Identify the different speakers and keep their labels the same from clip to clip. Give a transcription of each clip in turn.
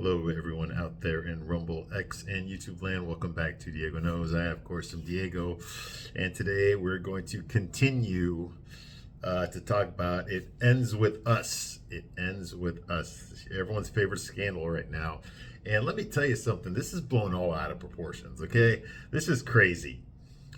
Speaker 1: Hello, everyone out there in Rumble X and YouTube land. Welcome back to Diego Knows. I, of course, am Diego, and today we're going to continue to talk about It Ends With Us. It Ends With Us. Everyone's favorite scandal right now. And let me tell you something. This is blown all out of proportions, okay? This is crazy.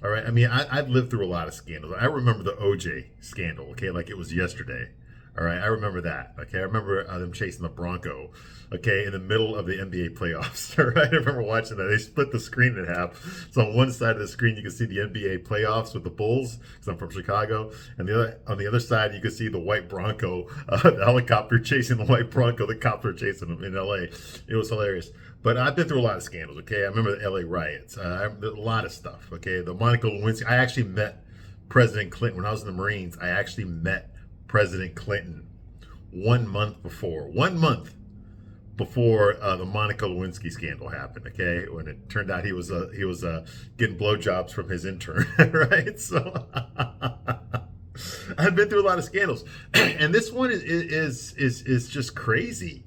Speaker 1: All right. I mean, I've lived through a lot of scandals. I remember the OJ scandal, okay, like it was yesterday. All right, I remember that. Okay, I remember them chasing the Bronco. Okay, in the middle of the NBA playoffs. All right, I remember watching that. They split the screen in half. So on one side of the screen, you can see the NBA playoffs with the Bulls, because I'm from Chicago, and on the other side, you can see the white Bronco, the helicopter chasing the white Bronco. The cops were chasing them in LA. It was hilarious. But I've been through a lot of scandals. Okay, I remember the LA riots. A lot of stuff. Okay, the Monica Lewinsky. I actually met President Clinton when I was in the Marines. I actually met President Clinton 1 month before the Monica Lewinsky scandal happened. Okay, when it turned out he was getting blowjobs from his intern, right? So I've been through a lot of scandals, and this one is just crazy.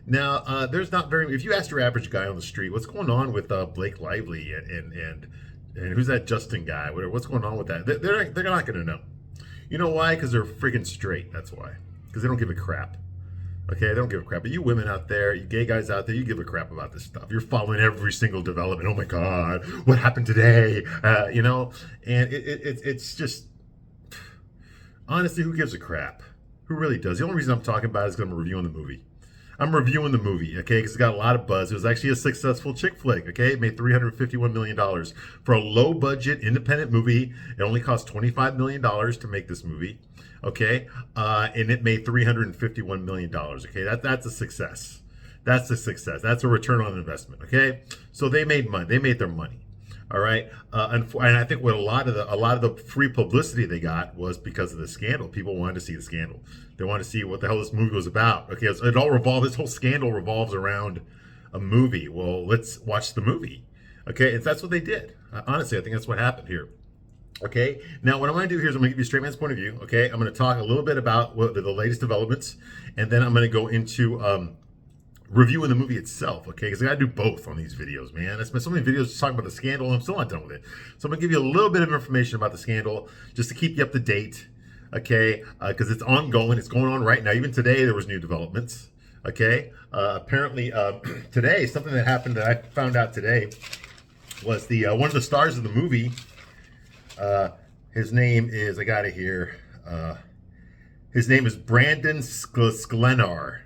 Speaker 1: Now, there's not very. If you ask your average guy on the street, what's going on with Blake Lively and who's that Justin guy? What's going on with that? They're not going to know. You know why? Because they're freaking straight. That's why. Because they don't give a crap. Okay, they don't give a crap. But you women out there, you gay guys out there, you give a crap about this stuff. You're following every single development. Oh my God, what happened today? And it's just, honestly, who gives a crap? Who really does? The only reason I'm talking about it is because I'm reviewing the movie. I'm reviewing the movie, okay, because it got a lot of buzz. It was actually a successful chick flick, okay? It made $351 million. For a low-budget, independent movie, it only cost $25 million to make this movie, okay? And it made $351 million, okay? That's a success. That's a success. That's a return on investment, okay? So they made money. They made their money. All right, and I think what a lot of the free publicity they got was because of the scandal. People wanted to see the scandal. They wanted to see what the hell this movie was about. Okay, so this whole scandal revolves around a movie. Well, let's watch the movie. Okay, and that's what they did. Honestly, I think that's what happened here. Okay, now what I'm going to do here is I'm going to give you a straight man's point of view. Okay, I'm going to talk a little bit about the latest developments, and then I'm going to go into reviewing the movie itself, okay? Because I gotta do both on these videos, man. I spent so many videos talking about the scandal, and I'm still not done with it. So I'm gonna give you a little bit of information about the scandal, just to keep you up to date, okay? Because it's ongoing, it's going on right now. Even today, there was new developments, okay? Apparently, today, something that happened that I found out today was the one of the stars of the movie. His name is, I got it here. His name is Brandon Sklenar.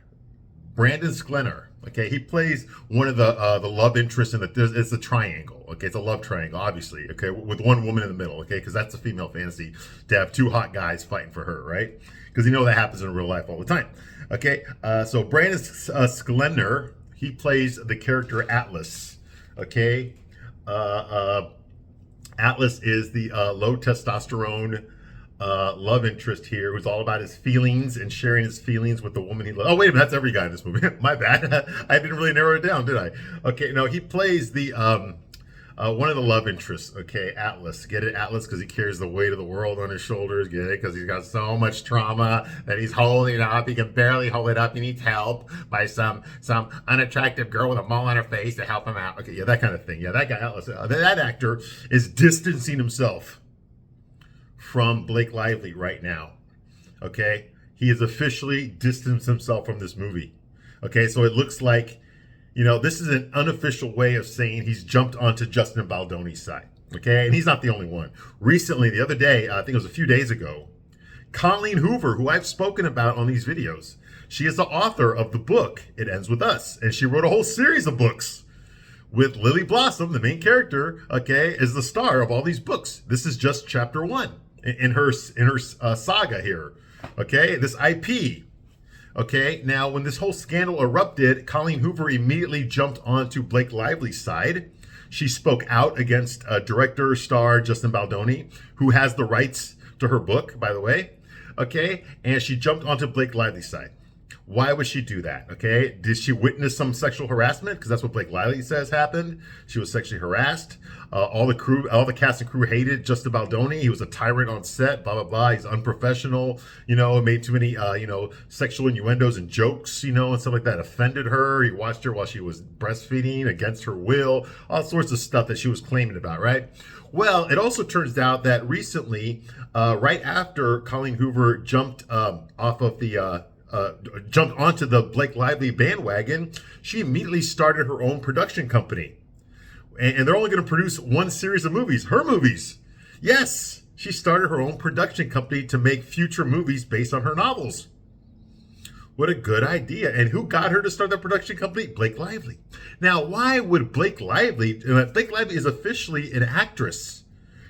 Speaker 1: Brandon Sklenar, okay, he plays one of the love interests in it's a triangle, okay, it's a love triangle, obviously, okay, with one woman in the middle, okay, because that's a female fantasy to have two hot guys fighting for her, right? Because you know that happens in real life all the time, okay. So Brandon Sklenar, he plays the character Atlas, okay. Atlas is the low testosterone love interest here, who's all about his feelings and sharing his feelings with the woman he loves. Oh, wait a minute, that's every guy in this movie. My bad. I didn't really narrow it down, did I? Okay, no, he plays the one of the love interests, okay, Atlas. Get it, Atlas, because he carries the weight of the world on his shoulders. Get it, because he's got so much trauma that he's holding up. He can barely hold it up. He needs help by some unattractive girl with a mole on her face to help him out. Okay, yeah, that kind of thing. Yeah, that guy, Atlas. That actor is distancing himself from Blake Lively right now, okay? He has officially distanced himself from this movie, okay? So it looks like, this is an unofficial way of saying he's jumped onto Justin Baldoni's side, okay? And he's not the only one. Recently, the other day, I think it was a few days ago, Colleen Hoover, who I've spoken about on these videos, she is the author of the book, It Ends With Us, and she wrote a whole series of books with Lily Blossom, the main character, okay, is the star of all these books. This is just chapter 1. In her saga here, okay, this IP, okay. Now, when this whole scandal erupted, Colleen Hoover immediately jumped onto Blake Lively's side. She spoke out against director star Justin Baldoni, who has the rights to her book, by the way, okay, and she jumped onto Blake Lively's side, Why would she do that? Okay. Did she witness some sexual harassment? Because that's what Blake Lively says happened. She was sexually harassed. All the cast and crew hated Justin Baldoni. He was a tyrant on set, blah, blah, blah. He's unprofessional, made too many, sexual innuendos and jokes, and stuff like that. Offended her. He watched her while she was breastfeeding against her will, all sorts of stuff that she was claiming about, right? Well, it also turns out that recently, right after Colleen Hoover jumped jumped onto the Blake Lively bandwagon, she immediately started her own production company. And they're only going to produce one series of movies, her movies. Yes, she started her own production company to make future movies based on her novels. What a good idea. And who got her to start that production company? Blake Lively. Now, why would Blake Lively is officially an actress.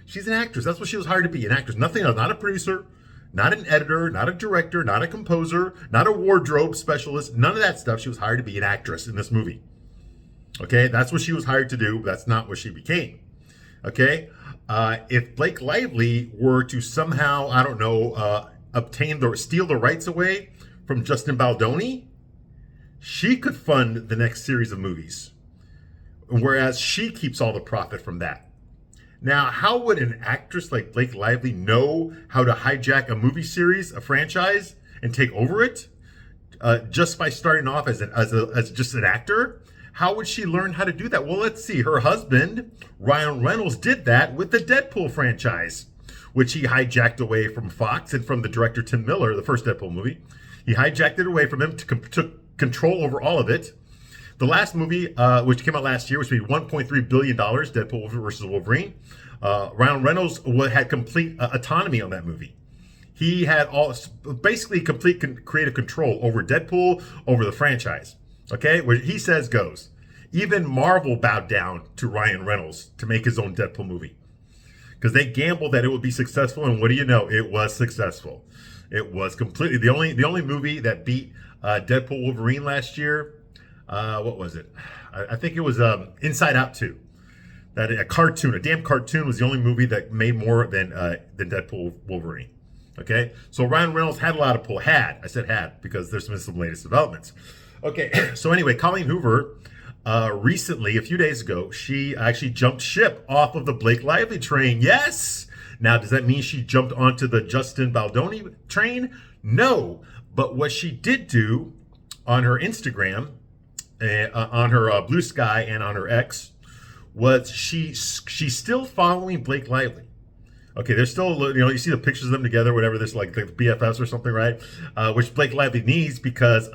Speaker 1: She's an actress. That's what she was hired to be, an actress. Nothing else, not a producer, not an editor, not a director, not a composer, not a wardrobe specialist, none of that stuff. She was hired to be an actress in this movie. Okay, that's what she was hired to do. That's not what she became. Okay, if Blake Lively were to somehow, I don't know, steal the rights away from Justin Baldoni, she could fund the next series of movies, whereas she keeps all the profit from that. Now, how would an actress like Blake Lively know how to hijack a movie series, a franchise, and take over it just by starting off as just an actor? How would she learn how to do that? Well, let's see. Her husband, Ryan Reynolds, did that with the Deadpool franchise, which he hijacked away from Fox and from the director Tim Miller, the first Deadpool movie. He hijacked it away from him, took control over all of it. The last movie, which came out last year, which made $1.3 billion, Deadpool versus Wolverine, Ryan Reynolds had complete autonomy on that movie. He had basically complete creative control over Deadpool, over the franchise. Okay, what he says goes. Even Marvel bowed down to Ryan Reynolds to make his own Deadpool movie because they gambled that it would be successful, and what do you know? It was successful. It was completely the only movie that beat Deadpool Wolverine last year. What was it? I think it was Inside Out 2. That a damn cartoon was the only movie that made more than Deadpool Wolverine. Okay, so Ryan Reynolds had a lot of pull. I said had because there's been some latest developments. Okay, so anyway, Colleen Hoover, recently, a few days ago, she actually jumped ship off of the Blake Lively train. Yes! Now, does that mean she jumped onto the Justin Baldoni train? No. But what she did do on her Instagram, on her Blue Sky and on her X, was she's still following Blake Lively. Okay, there's still, you see the pictures of them together, whatever, there's like the BFFs or something, right? Which Blake Lively needs because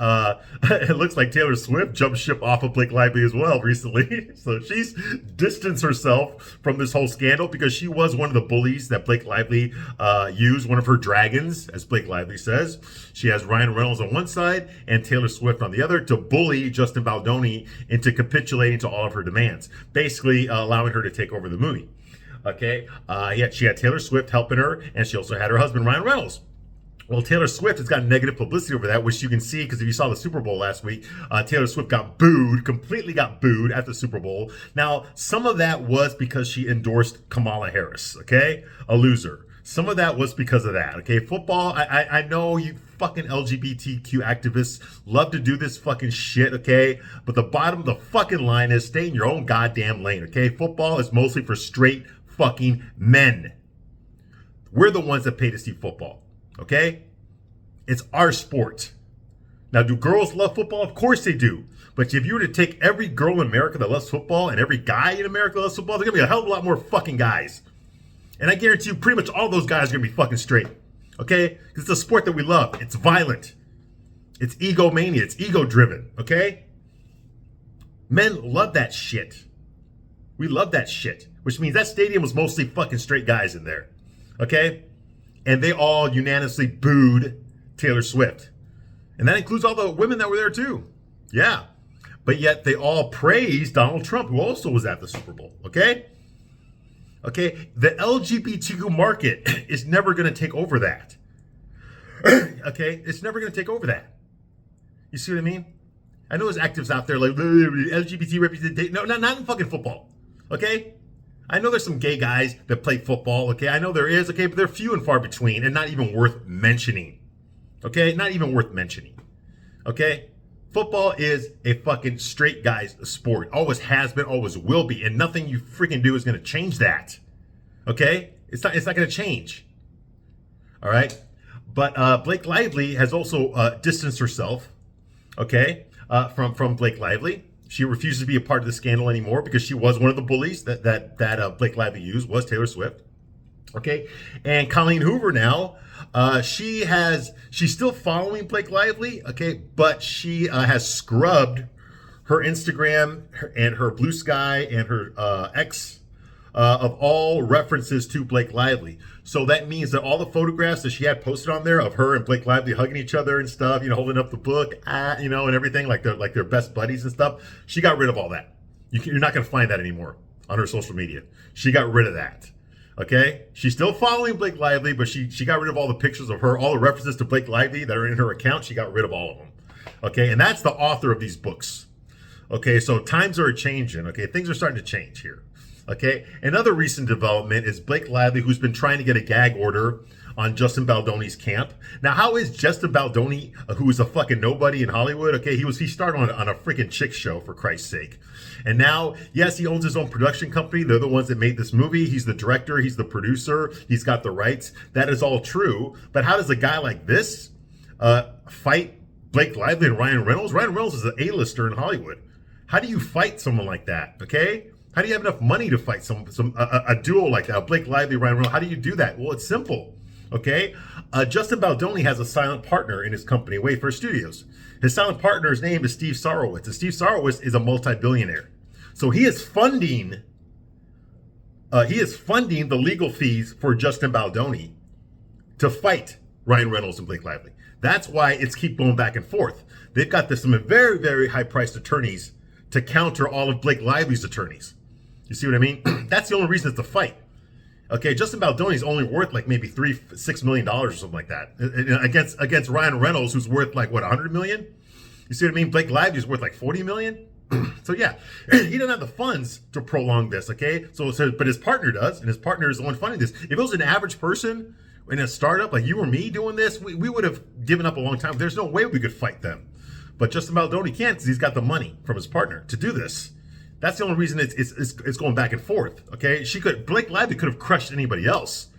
Speaker 1: it looks like Taylor Swift jumped ship off of Blake Lively as well recently. So she's distanced herself from this whole scandal because she was one of the bullies that Blake Lively used, one of her dragons, as Blake Lively says. She has Ryan Reynolds on one side and Taylor Swift on the other to bully Justin Baldoni into capitulating to all of her demands, basically allowing her to take over the movie. Okay, she had Taylor Swift helping her, and she also had her husband, Ryan Reynolds. Well, Taylor Swift has gotten negative publicity over that, which you can see because if you saw the Super Bowl last week, Taylor Swift completely got booed at the Super Bowl. Now, some of that was because she endorsed Kamala Harris, okay? A loser. Some of that was because of that, okay? Football, I know you fucking LGBTQ activists love to do this fucking shit, okay? But the bottom of the fucking line is stay in your own goddamn lane, okay? Football is mostly for straight fucking men. We're the ones that pay to see football, okay? It's our sport. Now, do girls love football? Of course they do. But if you were to take every girl in America that loves football and every guy in America that loves football, there's gonna be a hell of a lot more fucking guys. And I guarantee you pretty much all those guys are gonna be fucking straight, okay? Because it's a sport that we love. It's violent. It's egomania. It's ego driven, okay? Men love that shit. We love that shit. Which means that stadium was mostly fucking straight guys in there. Okay? And they all unanimously booed Taylor Swift. And that includes all the women that were there too. Yeah. But yet they all praised Donald Trump, who also was at the Super Bowl. Okay? Okay? The LGBTQ market is never going to take over that. Okay? It's never going to take over that. You see what I mean? I know there's activists out there like LGBT representation. No, not in fucking football. Okay? I know there's some gay guys that play football, okay? I know there is, okay? But they're few and far between and not even worth mentioning, okay? Not even worth mentioning, Okay? Football is a fucking straight guy's sport. Always has been, always will be. And nothing you freaking do is going to change that. Okay? It's not going to change. All right? But Blake Lively has also distanced herself, okay, from Blake Lively. She refuses to be a part of the scandal anymore because she was one of the bullies that Blake Lively used, was Taylor Swift. Okay, and Colleen Hoover now, she's still following Blake Lively, okay, but she has scrubbed her Instagram and her Blue Sky and her X of all references to Blake Lively. So that means that all the photographs that she had posted on there of her and Blake Lively hugging each other and stuff, holding up the book, and everything, like they're best buddies and stuff, she got rid of all that. You're not going to find that anymore on her social media. She got rid of that. Okay? She's still following Blake Lively, but she got rid of all the pictures of her, all the references to Blake Lively that are in her account. She got rid of all of them. Okay? And that's the author of these books. Okay? So times are changing. Okay? Things are starting to change here. Okay? Another recent development is Blake Lively, who's been trying to get a gag order on Justin Baldoni's camp. Now, how is Justin Baldoni, who is a fucking nobody in Hollywood? Okay, he started on a freaking chick show, for Christ's sake. And now, yes, he owns his own production company. They're the ones that made this movie. He's the director. He's the producer. He's got the rights. That is all true. But how does a guy like this fight Blake Lively and Ryan Reynolds? Ryan Reynolds is an A-lister in Hollywood. How do you fight someone like that? Okay? How do you have enough money to fight a duo like that? Blake Lively, Ryan Reynolds. How do you do that? Well, it's simple. Okay, Justin Baldoni has a silent partner in his company, Wayfair Studios. His silent partner's name is Steve Sarowitz, and Steve Sarowitz is a multi-billionaire. So he is funding the legal fees for Justin Baldoni to fight Ryan Reynolds and Blake Lively. That's why it's keep going back and forth. They've got some very, very high-priced attorneys to counter all of Blake Lively's attorneys. You see what I mean? That's the only reason it's a fight. Okay, Justin Baldoni is only worth like maybe $6 million or something like that against Ryan Reynolds, who's worth like what, $100 million? You see what I mean? Blake Lively is worth like $40 million. So yeah, he doesn't have the funds to prolong this. Okay, but his partner does, and his partner is the one funding this. If it was an average person in a startup like you or me doing this, we would have given up a long time. There's no way we could fight them, but Justin Baldoni can't because he's got the money from his partner to do this. That's the only reason it's going back and forth. Okay, Blake Lively could have crushed anybody else.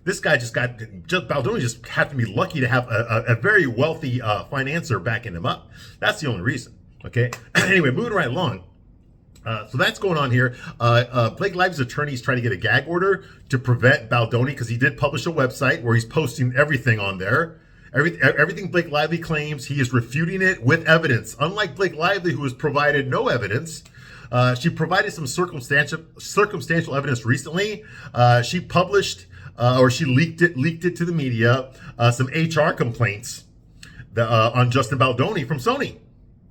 Speaker 1: This guy Baldoni just had to be lucky to have a very wealthy financier backing him up. That's the only reason. Okay. Anyway, moving right along. So that's going on here. Blake Lively's attorneys trying to get a gag order to prevent Baldoni because he did publish a website where he's posting everything on there. Everything Blake Lively claims, he is refuting it with evidence. Unlike Blake Lively, who has provided no evidence. She provided some circumstantial evidence recently. She published or she leaked it to the media, some HR complaints on Justin Baldoni from Sony,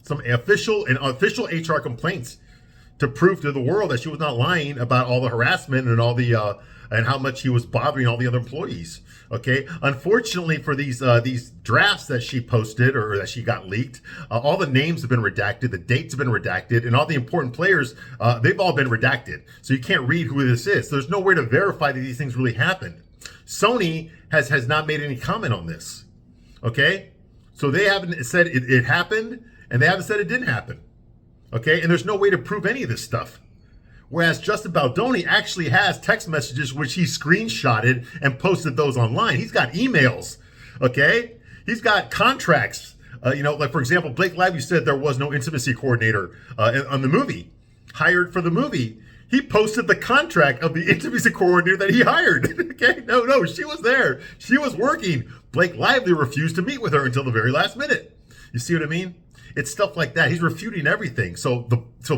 Speaker 1: some official HR complaints to prove to the world that she was not lying about all the harassment and all the and how much he was bothering all the other employees. Okay, unfortunately for these drafts that she posted or that she got leaked, all the names have been redacted, the dates have been redacted, and all the important players, they've all been redacted. So you can't read who this is. So there's no way to verify that these things really happened. Sony has not made any comment on this. Okay, so they haven't said it happened, and they haven't said it didn't happen. Okay, and there's no way to prove any of this stuff. Whereas Justin Baldoni actually has text messages which he screenshotted and posted those online. He's got emails, okay? He's got contracts. Like for example, Blake Lively said there was no intimacy coordinator on the movie, hired for the movie. He posted the contract of the intimacy coordinator that he hired. Okay, no, she was there. She was working. Blake Lively refused to meet with her until the very last minute. You see what I mean? It's stuff like that. He's refuting everything. So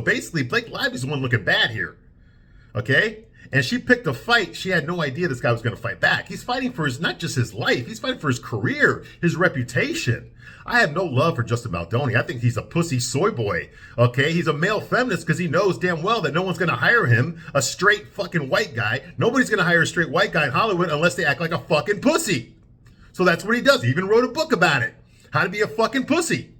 Speaker 1: basically, Blake Lively's the one looking bad here. Okay? And she picked a fight. She had no idea this guy was going to fight back. He's fighting for not just his life. He's fighting for his career, his reputation. I have no love for Justin Baldoni. I think he's a pussy soy boy. Okay? He's a male feminist because he knows damn well that no one's going to hire him, a straight fucking white guy. Nobody's going to hire a straight white guy in Hollywood unless they act like a fucking pussy. So that's what he does. He even wrote a book about it. How to be a fucking pussy.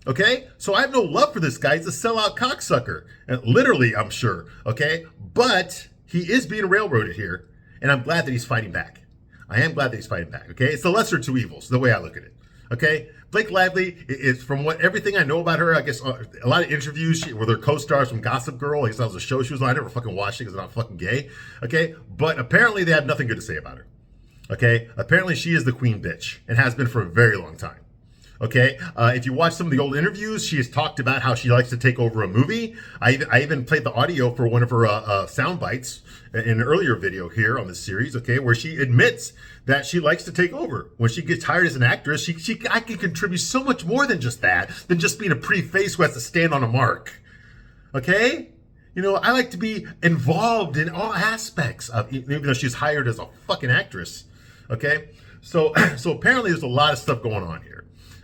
Speaker 1: Okay, so I have no love for this guy. He's a sellout cocksucker. Literally, I'm sure. Okay, but he is being railroaded here, and I'm glad that he's fighting back. I am glad that he's fighting back. Okay, it's the lesser two evils, the way I look at it. Okay, Blake Lively is, from what everything I know about her, I guess a lot of interviews with her co-stars from Gossip Girl. I guess that was a show she was on. I never fucking watched it because I'm not fucking gay. Okay, but apparently they have nothing good to say about her. Okay, apparently she is the queen bitch and has been for a very long time. Okay, if you watch some of the old interviews, she has talked about how she likes to take over a movie. I even played the audio for one of her sound bites in an earlier video here on this series, okay, where she admits that she likes to take over. When she gets hired as an actress, I can contribute so much more than just that, than just being a pretty face who has to stand on a mark. Okay? You know, I like to be involved in all aspects of, even though she's hired as a fucking actress. Okay? So apparently there's a lot of stuff going on here.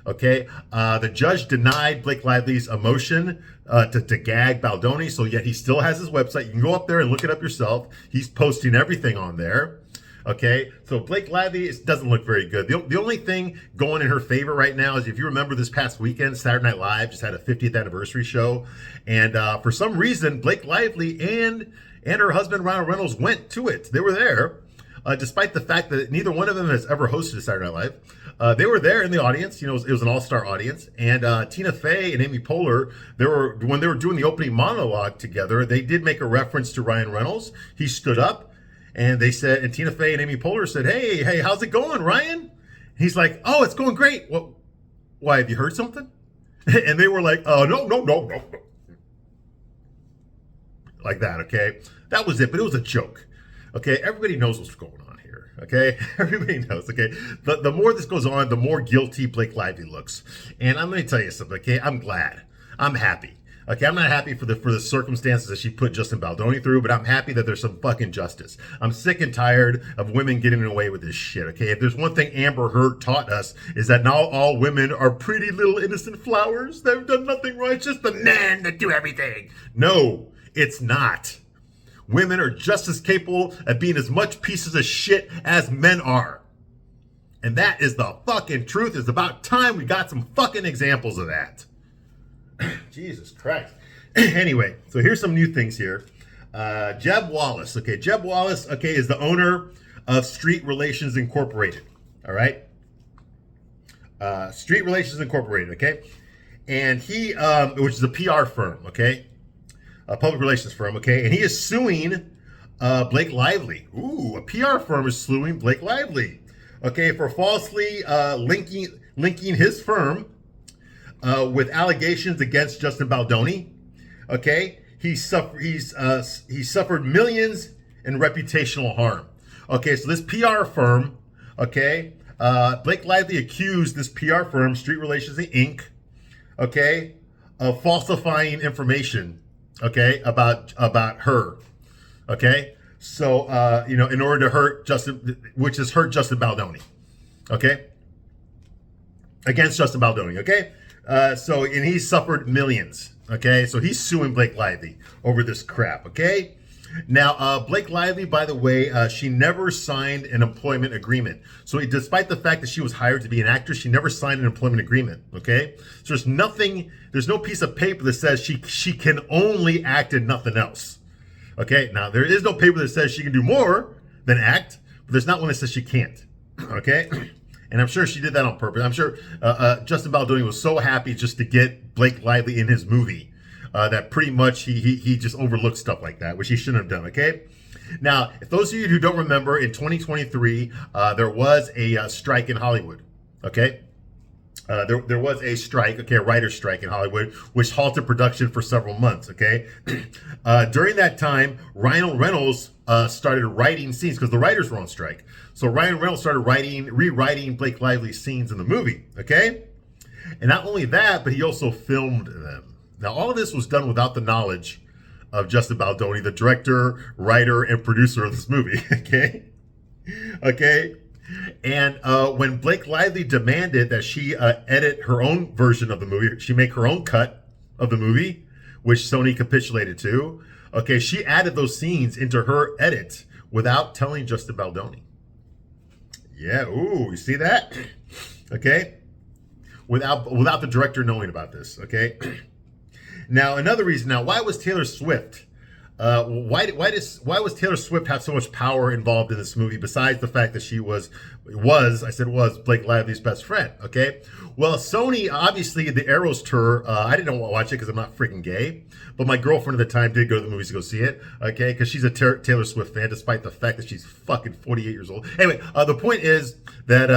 Speaker 1: Okay, the judge denied Blake Lively's motion to gag Baldoni, so yet he still has his website. You can go up there and look it up yourself. He's posting everything on there. Okay, so Blake Lively doesn't look very good. The only thing going in her favor right now is, if you remember this past weekend, Saturday Night Live just had a 50th anniversary show, and for some reason, Blake Lively and her husband Ryan Reynolds went to it. They were there. Despite the fact that neither one of them has ever hosted Saturday Night Live. They were there in the audience. You know, it was an all-star audience. And Tina Fey and Amy Poehler, when they were doing the opening monologue together, they did make a reference to Ryan Reynolds. He stood up and they said, and Tina Fey and Amy Poehler said, hey, how's it going, Ryan? He's like, oh, it's going great. Well, why, have you heard something? And they were like, no. Like that, okay? That was it, but it was a joke. Okay, everybody knows what's going on here. Okay, everybody knows. Okay, the more this goes on, the more guilty Blake Lively looks. And I'm going to tell you something. Okay, I'm glad. I'm happy. Okay, I'm not happy for the circumstances that she put Justin Baldoni through, but I'm happy that there's some fucking justice. I'm sick and tired of women getting away with this shit. Okay, if there's one thing Amber Heard taught us, is that not all women are pretty little innocent flowers. They've done nothing wrong. It's just the men that do everything. No, it's not. Women are just as capable of being as much pieces of shit as men are. And that is the fucking truth. It's about time we got some fucking examples of that. Jesus Christ. Anyway, so here's some new things here. Jeb Wallace. Okay, Jeb Wallace, okay, is the owner of Street Relations Incorporated. All right? Street Relations Incorporated, okay? And he, which is a PR firm, okay? A public relations firm, okay? And he is suing Blake Lively. Ooh, a PR firm is suing Blake Lively, okay, for falsely linking his firm with allegations against Justin Baldoni. Okay, he suffered millions in reputational harm. Okay, so this PR firm, okay, Blake Lively accused this PR firm, Street Relations Inc., okay, of falsifying information, okay, about her, okay, so you know, in order to hurt Justin, which has hurt Justin Baldoni, okay, against Justin Baldoni, okay, so, and he suffered millions, okay, so he's suing Blake Lively over this crap, okay. Now, Blake Lively, by the way, she never signed an employment agreement. So despite the fact that she was hired to be an actress, she never signed an employment agreement, okay? So there's no piece of paper that says she can only act and nothing else, okay? Now, there is no paper that says she can do more than act, but there's not one that says she can't, okay? And I'm sure she did that on purpose. I'm sure Justin Baldoni was so happy just to get Blake Lively in his movie. That pretty much he just overlooked stuff like that, which he shouldn't have done, okay? Now, if those of you who don't remember, in 2023, there was a strike in Hollywood, okay? There was a strike, okay, a writer's strike in Hollywood, which halted production for several months, okay? During that time, Ryan Reynolds started writing scenes, because the writers were on strike. So Ryan Reynolds started rewriting Blake Lively's scenes in the movie, okay? And not only that, but he also filmed them. Now, all of this was done without the knowledge of Justin Baldoni, the director, writer, and producer of this movie, okay? Okay? And when Blake Lively demanded that she edit her own version of the movie, she make her own cut of the movie, which Sony capitulated to, okay, she added those scenes into her edit without telling Justin Baldoni. Yeah, ooh, you see that? Okay? Without the director knowing about this, okay? Now, another reason. Now, why was Taylor Swift? Why was Taylor Swift have so much power involved in this movie? Besides the fact that she was I said was Blake Lively's best friend. Okay. Well, Sony, obviously, the Eras tour, I didn't watch it because I'm not freaking gay, but my girlfriend at the time did go to the movies to go see it, okay, because she's a Taylor Swift fan, despite the fact that she's fucking 48 years old. Anyway, the point is that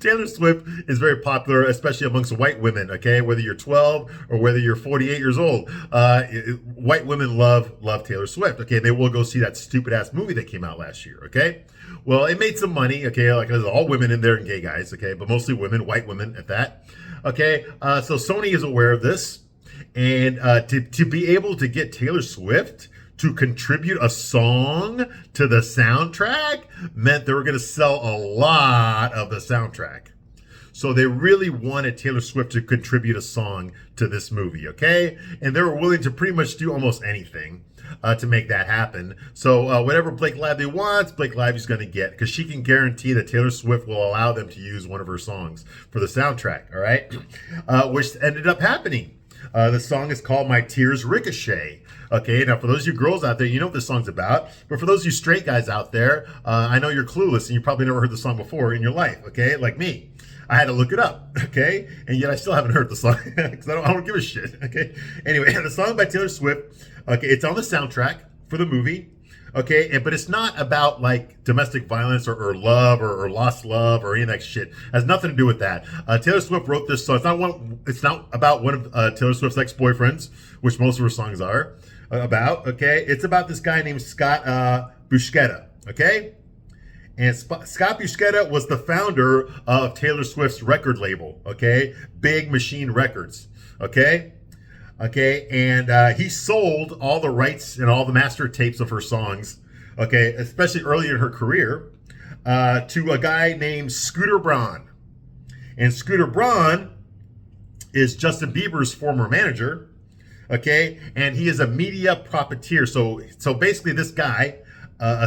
Speaker 1: Taylor Swift is very popular, especially amongst white women, okay, whether you're 12 or whether you're 48 years old. White women love Taylor Swift, okay? They will go see that stupid-ass movie that came out last year, okay? Well, it made some money, okay? Like, there's all women in there and gay guys, okay? But mostly women, white women at that, okay? So Sony is aware of this. And to be able to get Taylor Swift to contribute a song to the soundtrack meant they were going to sell a lot of the soundtrack. So they really wanted Taylor Swift to contribute a song to this movie, okay? And they were willing to pretty much do almost anything to make that happen. So whatever Blake Lively wants, Blake Lively's going to get, because she can guarantee that Taylor Swift will allow them to use one of her songs for the soundtrack, all right? Which ended up happening. The song is called My Tears Ricochet. Okay, now for those of you girls out there, you know what this song's about. But for those of you straight guys out there, I know you're clueless and you probably never heard the song before in your life, okay? Like me. I had to look it up, okay? And yet I still haven't heard the song because I don't give a shit, okay? Anyway, the song by Taylor Swift, okay, it's on the soundtrack for the movie, okay? But it's not about like domestic violence or love or lost love or any of that shit. It has nothing to do with that. Taylor Swift wrote this song. It's not about one of Taylor Swift's ex-boyfriends, which most of her songs are about, okay? It's about this guy named Scott Buscetta, okay? And Scott Buscetta was the founder of Taylor Swift's record label, okay? Big Machine Records, okay? Okay, and he sold all the rights and all the master tapes of her songs, okay, especially early in her career, to a guy named Scooter Braun. And Scooter Braun is Justin Bieber's former manager, okay? And he is a media profiteer. So basically this guy,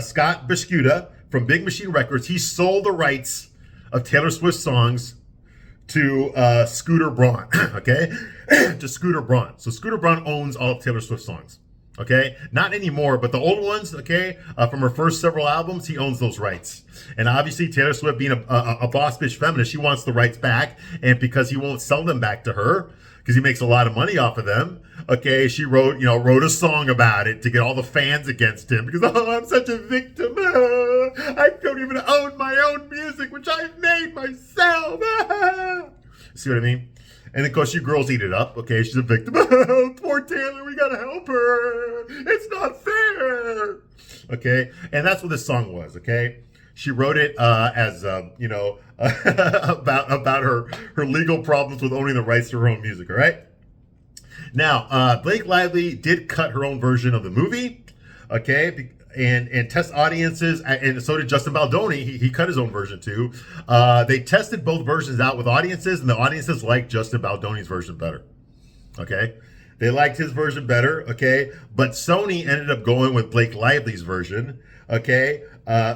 Speaker 1: Scott Buscetta, from Big Machine Records, he sold the rights of Taylor Swift songs to Scooter Braun, okay? To Scooter Braun. So Scooter Braun owns all of Taylor Swift songs, okay? Not anymore, but the old ones, okay, from her first several albums, he owns those rights. And obviously Taylor Swift being a boss bitch feminist, she wants the rights back, and because he won't sell them back to her, because he makes a lot of money off of them. Okay, she wrote a song about it to get all the fans against him because, I'm such a victim. I don't even own my own music, which I've made myself. See what I mean? And of course, you girls eat it up. Okay, she's a victim. Poor Taylor, we gotta help her. It's not fair. Okay, and that's what this song was. Okay, she wrote it as about her legal problems with owning the rights to her own music. All right. Now, Blake Lively did cut her own version of the movie. Okay. And test audiences, and so did Justin Baldoni. He cut his own version too. They tested both versions out with audiences, and the audiences liked Justin Baldoni's version better. Okay, they liked his version better. Okay, but Sony ended up going with Blake Lively's version. Okay,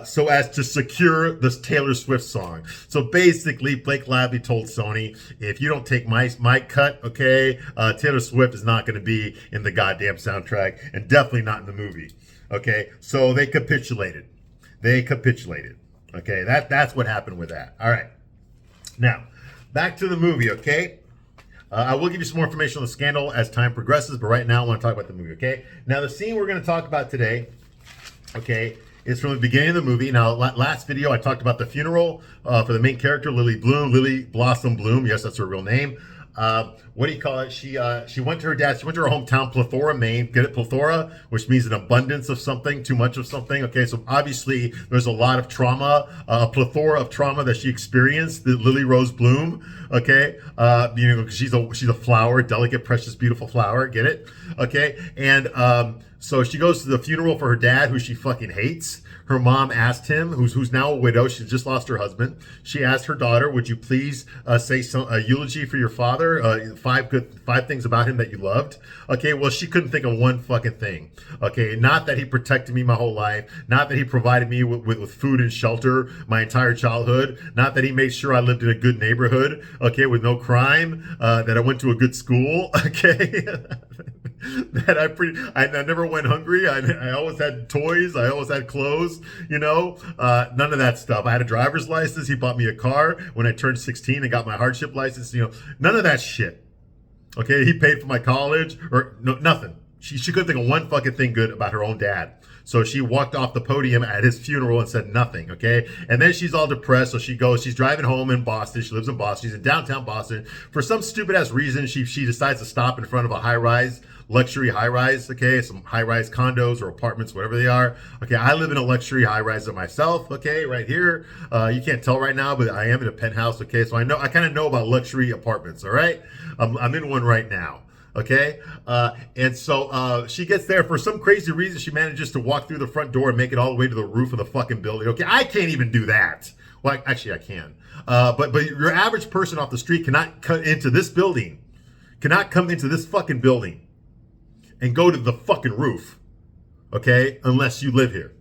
Speaker 1: so as to secure this Taylor Swift song. So basically, Blake Lively told Sony, if you don't take my cut, okay, Taylor Swift is not going to be in the goddamn soundtrack, and definitely not in the movie. Okay, so they capitulated. Okay, that's what happened with that. All right. Now, back to the movie, okay? I will give you some more information on the scandal as time progresses, but right now I want to talk about the movie, okay? Now, the scene we're going to talk about today, okay, is from the beginning of the movie. Now, last video I talked about the funeral for the main character, Lily Bloom, Lily Blossom Bloom. Yes, that's her real name. What do you call it? She went to her dad's. She went to her hometown, Plethora, Maine. Get it, Plethora, which means an abundance of something, too much of something. Okay, so obviously there's a lot of trauma, a plethora of trauma that she experienced. The Lily Rose Bloom. Okay, she's a flower, delicate, precious, beautiful flower. Get it? Okay, and so she goes to the funeral for her dad, who she fucking hates. Her mom asked him, who's now a widow, she just lost her husband. She asked her daughter, "Would you please say a eulogy for your father? Five things about him that you loved." Okay, well, she couldn't think of one fucking thing. Okay, not that he protected me my whole life, not that he provided me with food and shelter my entire childhood, not that he made sure I lived in a good neighborhood, okay, with no crime, that I went to a good school, okay. that I never went hungry. I always had toys. I always had clothes, none of that stuff. I had a driver's license. He bought me a car when I turned 16 and got my hardship license, none of that shit. Okay. He paid for my college or no, nothing. She couldn't think of one fucking thing good about her own dad. So she walked off the podium at his funeral and said nothing, okay? And then she's all depressed, so she's driving home in Boston. She lives in Boston. She's in downtown Boston. For some stupid-ass reason, she decides to stop in front of a high-rise, luxury high-rise, okay? Some high-rise condos or apartments, whatever they are. Okay, I live in a luxury high-rise myself, okay, right here. You can't tell right now, but I am in a penthouse, okay? So I kind of know about luxury apartments, all right? I'm in one right now. Okay. And so she gets there for some crazy reason. She manages to walk through the front door and make it all the way to the roof of the fucking building. Okay. I can't even do that. Well, actually I can. But your average person off the street cannot come into this building, cannot come into this fucking building and go to the fucking roof. Okay. Unless you live here.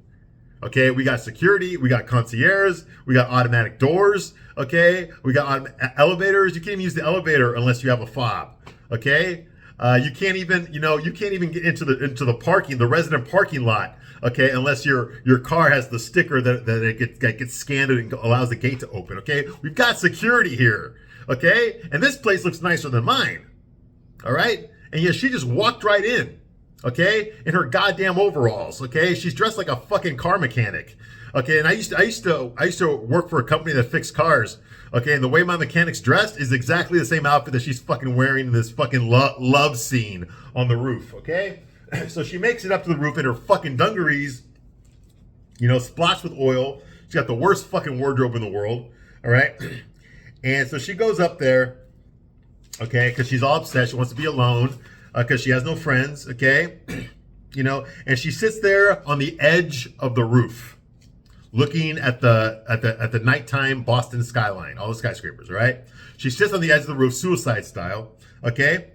Speaker 1: Okay. We got security. We got concierge. We got automatic doors. Okay. We got elevators. You can't even use the elevator unless you have a fob. Okay. You can't even get into the parking, the resident parking lot, okay, unless your car has the sticker that gets scanned and allows the gate to open, okay? We've got security here, okay? And this place looks nicer than mine, all right? And yet she just walked right in, okay, in her goddamn overalls, okay? She's dressed like a fucking car mechanic, okay? And I used to work for a company that fixed cars. Okay, and the way my mechanic's dressed is exactly the same outfit that she's fucking wearing in this fucking love scene on the roof, okay? So she makes it up to the roof in her fucking dungarees, splotched with oil. She's got the worst fucking wardrobe in the world, all right? And so she goes up there, okay, because she's all upset. She wants to be alone because she has no friends, okay? And she sits there on the edge of the roof, looking at the nighttime Boston skyline, all the skyscrapers, right? She sits on the edge of the roof, suicide style, okay?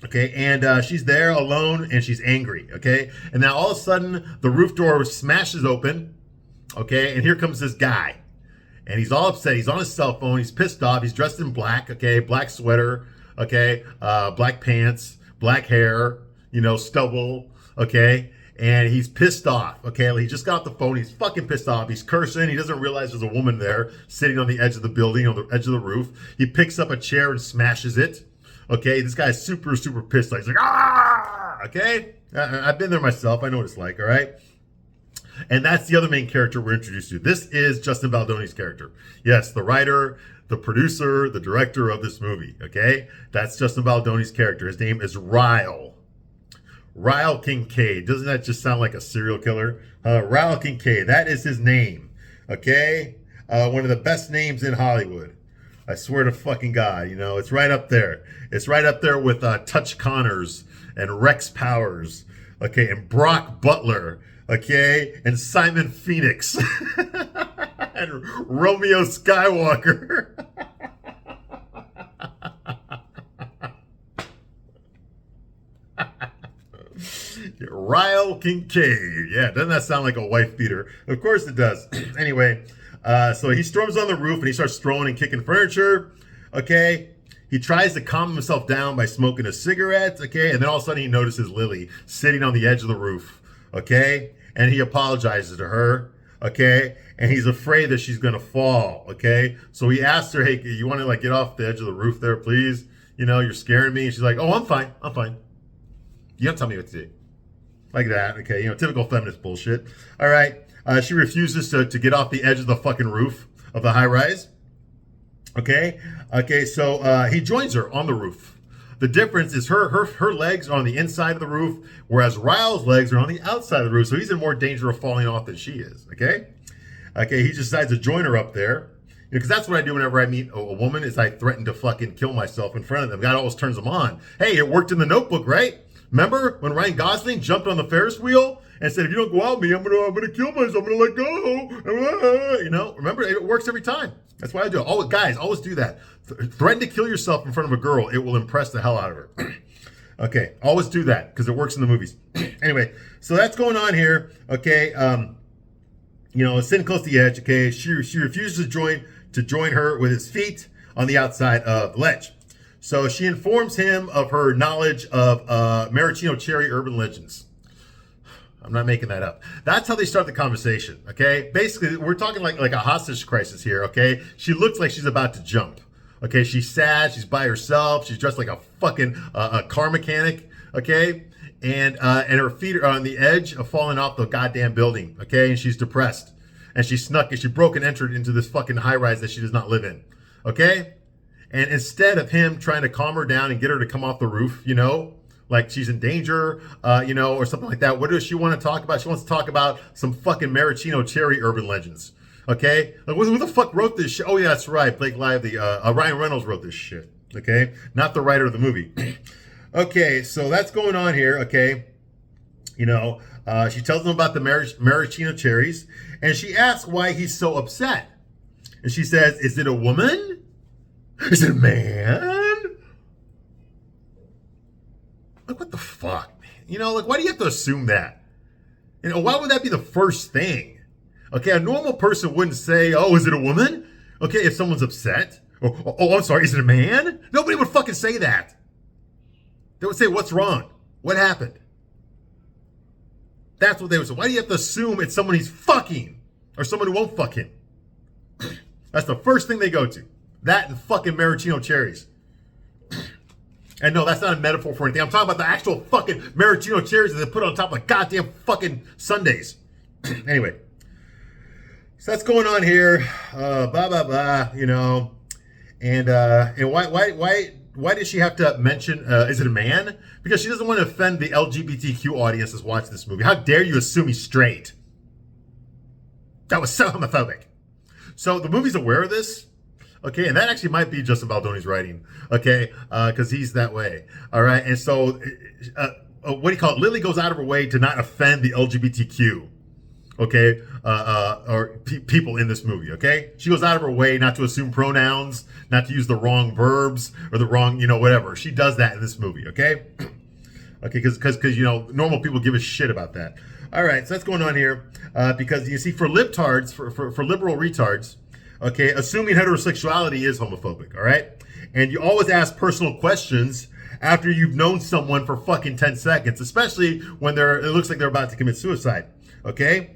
Speaker 1: Okay, and she's there alone, and she's angry, okay? And now all of a sudden, the roof door smashes open, okay? And here comes this guy, and he's all upset. He's on his cell phone. He's pissed off. He's dressed in black, okay? Black sweater, okay? Black pants, black hair, stubble, okay? And he's pissed off, okay? He just got off the phone. He's fucking pissed off. He's cursing. He doesn't realize there's a woman there sitting on the edge of the building, on the edge of the roof. He picks up a chair and smashes it, okay? This guy's super, super pissed. He's like, ah, okay? I've been there myself. I know what it's like, all right? And that's the other main character we're introduced to. This is Justin Baldoni's character. Yes, the writer, the producer, the director of this movie, okay? That's Justin Baldoni's character. His name is Ryle. Ryle Kincaid. Doesn't that just sound like a serial killer? Ryle Kincaid. That is his name. Okay? One of the best names in Hollywood. I swear to fucking God. It's right up there. It's right up there with Touch Connors and Rex Powers. Okay? And Brock Butler. Okay? And Simon Phoenix. And Romeo Skywalker. Ryle Kincaid. Yeah, doesn't that sound like a wife beater? Of course it does. Anyway, so he storms on the roof and he starts throwing and kicking furniture. Okay. He tries to calm himself down by smoking a cigarette. Okay. And then all of a sudden he notices Lily sitting on the edge of the roof. Okay. And he apologizes to her. Okay. And he's afraid that she's going to fall. Okay. So he asks her, hey, you want to get off the edge of the roof there, please? You're scaring me. And she's like, oh, I'm fine. I'm fine. You don't tell me what to do. Like that, okay, typical feminist bullshit. All right, she refuses to get off the edge of the fucking roof of the high rise. Okay, so he joins her on the roof. The difference is her legs are on the inside of the roof, whereas Ryle's legs are on the outside of the roof, so he's in more danger of falling off than she is, okay? Okay, he just decides to join her up there. Because that's what I do whenever I meet a woman, is I threaten to fucking kill myself in front of them. God always turns them on. Hey, it worked in The Notebook, right? Remember when Ryan Gosling jumped on the Ferris wheel and said, if you don't go out with me, I'm gonna kill myself, I'm gonna let go. Remember, it works every time. That's why I do it. Always, guys, always do that. Threaten to kill yourself in front of a girl. It will impress the hell out of her. Okay, always do that because it works in the movies. Anyway, so that's going on here. Okay, sitting close to the edge. Okay, she refuses to join her with his feet on the outside of the ledge. So she informs him of her knowledge of maraschino cherry urban legends. I'm not making that up. That's how they start the conversation, okay? Basically, we're talking like a hostage crisis here, okay? She looks like she's about to jump, okay? She's sad. She's by herself. She's dressed like a fucking a car mechanic, okay? And her feet are on the edge of falling off the goddamn building, okay? And she's depressed. And she broke and entered into this fucking high rise that she does not live in, okay? And instead of him trying to calm her down and get her to come off the roof, you know, like she's in danger, you know, or something like that. What does she want to talk about? She wants to talk about some fucking maraschino cherry urban legends. Okay? Like, who the fuck wrote this shit? Oh, yeah, that's right. Blake Lively. Ryan Reynolds wrote this shit. Okay? Not the writer of the movie. Okay, so that's going on here. Okay? You know, she tells him about the maraschino cherries, and she asks why he's so upset. And she says, is it a woman? Is it a man? Like, what the fuck, man? You know, like, why do you have to assume that? You know, why would that be the first thing? Okay, a normal person wouldn't say, oh, is it a woman? Okay, if someone's upset. Oh, I'm sorry, is it a man? Nobody would fucking say that. They would say, what's wrong? What happened? That's what they would say. Why do you have to assume it's someone he's fucking? Or someone who won't fuck him? That's the first thing they go to. That and fucking maraschino cherries. And no, that's not a metaphor for anything. I'm talking about the actual fucking maraschino cherries that they put on top of goddamn fucking sundaes. Anyway. So that's going on here. Blah, blah, blah, you know. And why does she have to mention, is it a man? Because she doesn't want to offend the LGBTQ audience that's watching this movie. How dare you assume he's straight? That was so homophobic. So the movie's aware of this. Okay, and that actually might be Justin Baldoni's writing, okay, because he's that way, all right? And so, what do you call it? Lily goes out of her way to not offend the LGBTQ, okay, or people in this movie, okay? She goes out of her way not to assume pronouns, not to use the wrong verbs or the wrong, you know, whatever. She does that in this movie, okay? Okay, because you know, normal people give a shit about that. All right, so that's going on here, because you see, for libtards, for liberal retards, okay, assuming heterosexuality is homophobic, all right? And you always ask personal questions after you've known someone for fucking 10 seconds, especially when it looks like they're about to commit suicide, okay?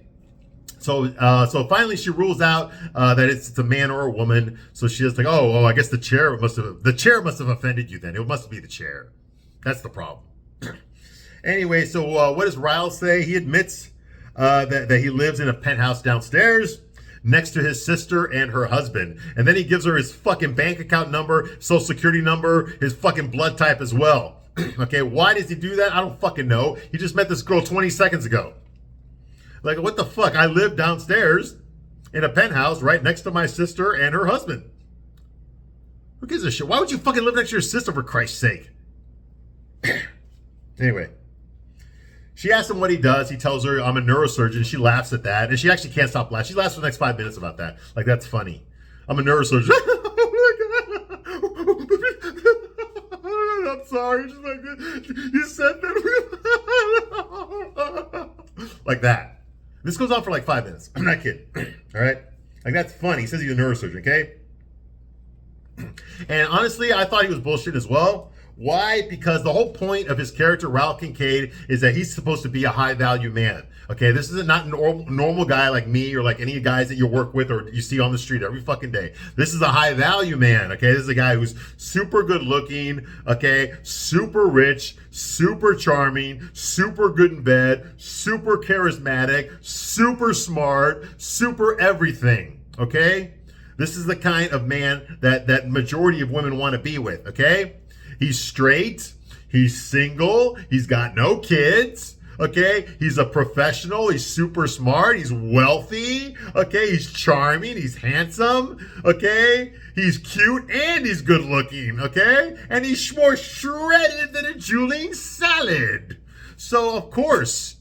Speaker 1: So finally she rules out that it's a man or a woman. So she's like, oh, I guess the chair must have offended you then. It must be the chair. That's the problem. Anyway, so what does Ryle say? He admits that he lives in a penthouse downstairs next to his sister and her husband. And then he gives her his fucking bank account number, social security number, his fucking blood type as well. Okay, why does he do that? I don't fucking know. He just met this girl 20 seconds ago. Like, what the fuck? I live downstairs in a penthouse right next to my sister and her husband. Who gives a shit? Why would you fucking live next to your sister, for Christ's sake? Anyway. She asks him what he does. He tells her, I'm a neurosurgeon. She laughs at that. And she actually can't stop laughing. She laughs for the next 5 minutes about that. Like, that's funny. I'm a neurosurgeon. Oh, my God. I'm sorry. She's like, you said that. Like that. This goes on for like 5 minutes. I'm not kidding. All right? Like, that's funny. He says he's a neurosurgeon, okay? And honestly, I thought he was bullshit as well. Why? Because the whole point of his character, Ralph Kincaid, is that he's supposed to be a high-value man. Okay, this is not a normal guy like me or like any guys that you work with or you see on the street every fucking day. This is a high-value man, okay? This is a guy who's super good-looking, okay? Super rich, super charming, super good in bed, super charismatic, super smart, super everything, okay? This is the kind of man that majority of women want to be with, okay? He's straight, he's single, he's got no kids, okay? He's a professional, he's super smart, he's wealthy, okay? He's charming, he's handsome, okay? He's cute and he's good looking, okay? And he's more shredded than a Julienne salad. So, of course,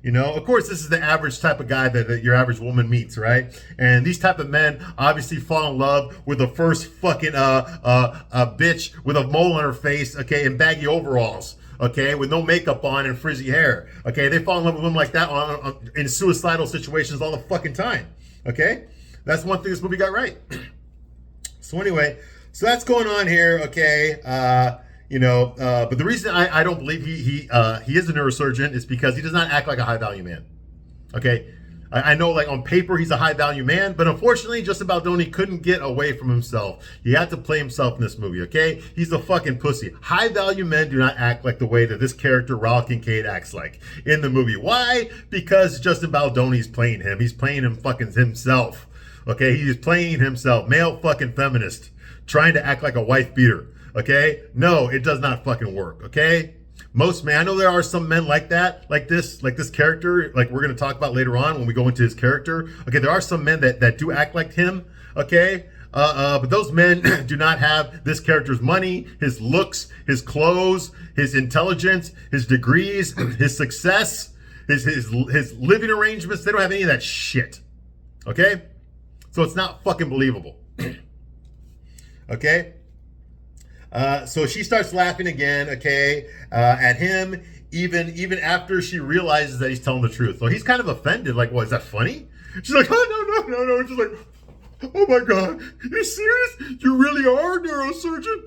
Speaker 1: you know, of course, this is the average type of guy that your average woman meets, right? And these type of men obviously fall in love with the first fucking bitch with a mole on her face, okay, and baggy overalls, okay, with no makeup on and frizzy hair, okay? They fall in love with women like that in suicidal situations all the fucking time, okay? That's one thing this movie got right. So anyway, So that's going on here, okay? But the reason I don't believe he is a neurosurgeon is because he does not act like a high value man. Okay, I know like on paper he's a high value man, but unfortunately Justin Baldoni couldn't get away from himself. He had to play himself in this movie. Okay, he's a fucking pussy. High value men do not act like the way that this character Raul Kincaid acts like in the movie. Why? Because Justin Baldoni's playing him. He's playing him fucking himself. Okay, he's playing himself, male fucking feminist, trying to act like a wife beater. Okay, no, it does not fucking work. Okay. Most men, I know there are some men like that, like this character, like we're going to talk about later on when we go into his character. Okay, there are some men that do act like him, okay? But those men do not have this character's money, his looks, his clothes, his intelligence, his degrees, his success, his living arrangements. They don't have any of that shit, okay? So it's not fucking believable, okay? So she starts laughing again, okay, at him, even after she realizes that he's telling the truth. So he's kind of offended, like, what, is that funny? She's like, oh, no. She's like, oh my God, you serious? You really are a neurosurgeon?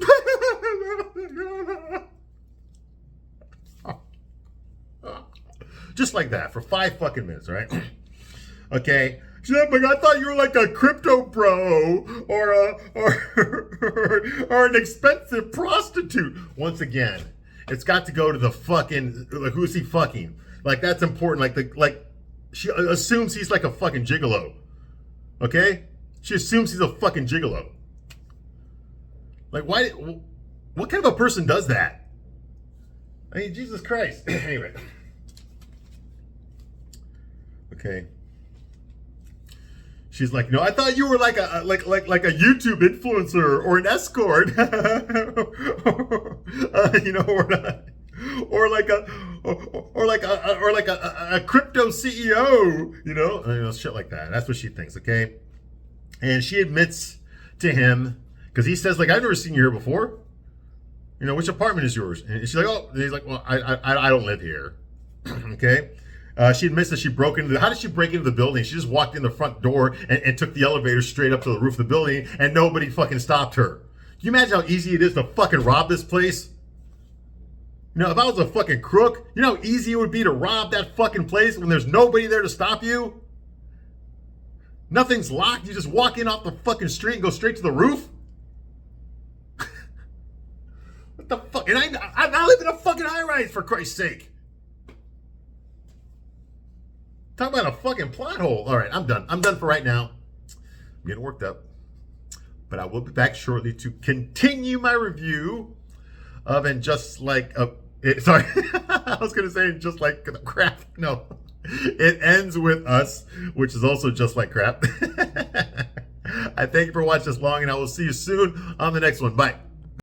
Speaker 1: Just like that, for 5 fucking minutes, right? Okay. She's like, I thought you were like a crypto bro or an expensive prostitute. Once again, it's got to go to the fucking, like, who's he fucking? Like, that's important. Like she assumes he's like a fucking gigolo. Okay? She assumes he's a fucking gigolo. Like, why? What kind of a person does that? I mean, Jesus Christ. Anyway. Okay. She's like, no, I thought you were like a YouTube influencer or an escort, or like a crypto CEO, shit like that. That's what she thinks, okay? And she admits to him because he says, like, I've never seen you here before. Which apartment is yours? And she's like, oh, and he's like, well, I don't live here, okay? She admits that she broke into how did she break into the building? She just walked in the front door and took the elevator straight up to the roof of the building and nobody fucking stopped her. Can you imagine how easy it is to fucking rob this place? If I was a fucking crook, you know how easy it would be to rob that fucking place when there's nobody there to stop you? Nothing's locked. You just walk in off the fucking street and go straight to the roof? What the fuck? And I live in a fucking high-rise, for Christ's sake. Talk about a fucking plot hole. All right, I'm done. I'm done for right now. I'm getting worked up. But I will be back shortly to continue my review of And Just Like... sorry. I was going to say Just Like Crap. No. It Ends With Us, which is also just like crap. I thank you for watching this long, and I will see you soon on the next one. Bye.